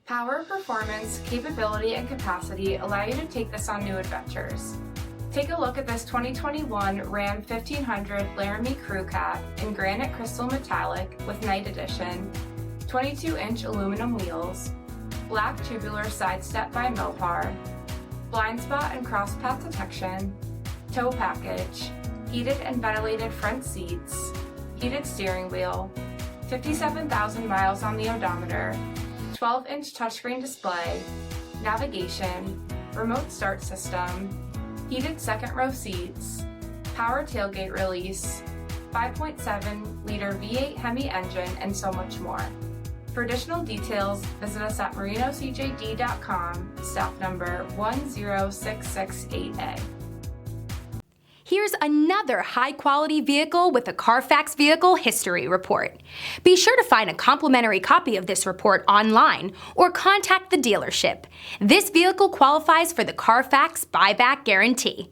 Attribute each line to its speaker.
Speaker 1: Power, performance, capability, and capacity allow you to take this on new adventures. Take a look at this 2021 Ram 1500 Laramie Crew Cab in granite crystal metallic with Night Edition, 22-inch aluminum wheels, black tubular side step by MOPAR, blind spot and cross path detection, tow package, heated and ventilated front seats, heated steering wheel, 57,000 miles on the odometer, 12-inch touchscreen display, navigation, remote start system, heated second row seats, power tailgate release, 5.7-liter V8 HEMI engine, and so much more. For additional details, visit us at marinocjd.com, stock number 10668A.
Speaker 2: Here's another high-quality vehicle with a CARFAX Vehicle History Report. Be sure to find a complimentary copy of this report online or contact the dealership. This vehicle qualifies for the CARFAX Buyback Guarantee.